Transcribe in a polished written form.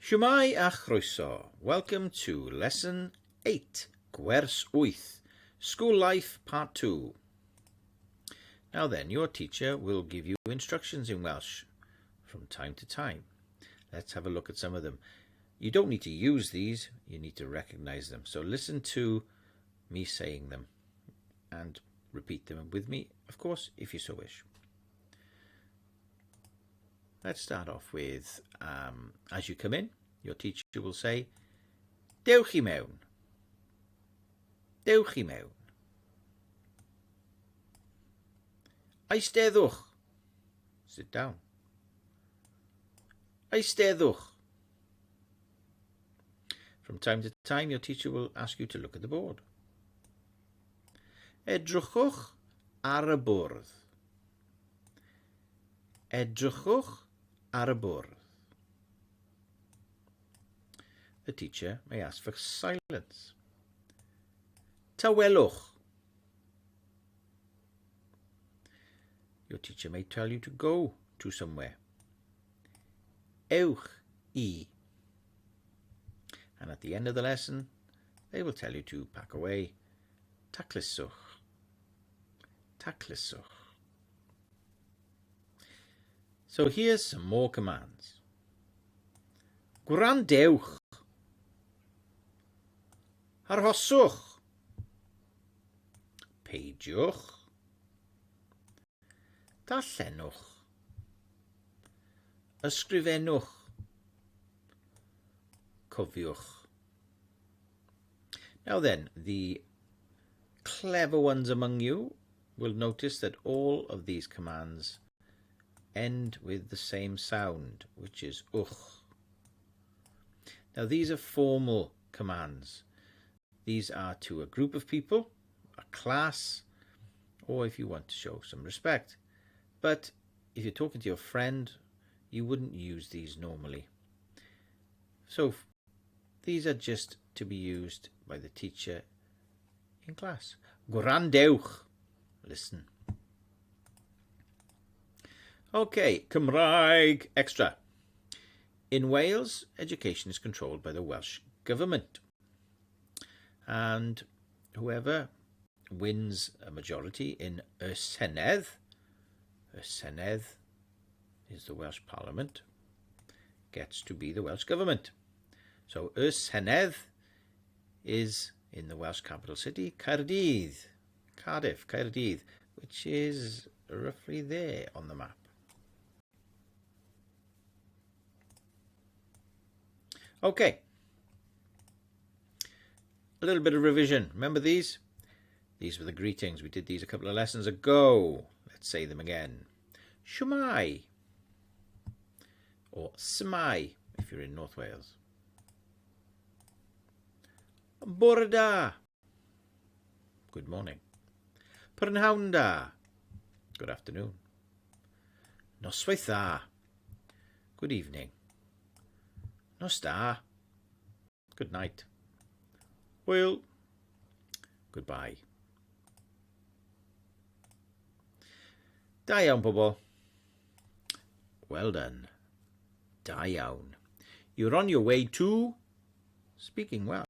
Shwmai a chroeso. Welcome to Lesson 8, Gwers 8, School Life Part 2. Now then, your teacher will give you instructions in Welsh from time to time. Let's have a look at some of them. You don't need to use these, you need to recognize them. So listen to me saying them and repeat them with me, of course, if you so wish. Let's start off with, as you come in, your teacher will say, Dewch I mewn. Dewch I mewn. Eisteddwch. Sit down. Eisteddwch. From time to time, your teacher will ask you to look at the board. Edrychwch ar y bwrdd. Edrychwch ar y bwrdd. The teacher may ask for silence. Tawelwch. Your teacher may tell you to go to somewhere. Ewch I. And at the end of the lesson, they will tell you to pack away. Taclyswch. Taclyswch. So here's some more commands. Gwrandewch. Arhoswch. Peidiwch. Darllenwch. Ysgrifennwch. Cofiwch. Now then, the clever ones among you will notice that all of these commands end with the same sound, which is uch. Now these are formal commands. These are to a group of people, a class, or if you want to show some respect. But if you're talking to your friend, you wouldn't use these normally. So these are just to be used by the teacher in class. Gwrandewch. Listen. Okay, Cymraeg extra. In Wales, education is controlled by the Welsh government. And whoever wins a majority in y Senedd is the Welsh Parliament, gets to be the Welsh government. So y Senedd is in the Welsh capital city, Cardiff, which is roughly there on the map. Okay. A little bit of revision. Remember these? These were the greetings. We did these a couple of lessons ago. Let's say them again. Shwmai. Or smai, if you're in North Wales. Bore da. Good morning. Prynhawn da. Good afternoon. Noswaith dda. Good evening. Nos da. Good night. Hwyl. Goodbye. Da iawn, pobl. Well done. Da iawn. You're on your way to speaking Welsh.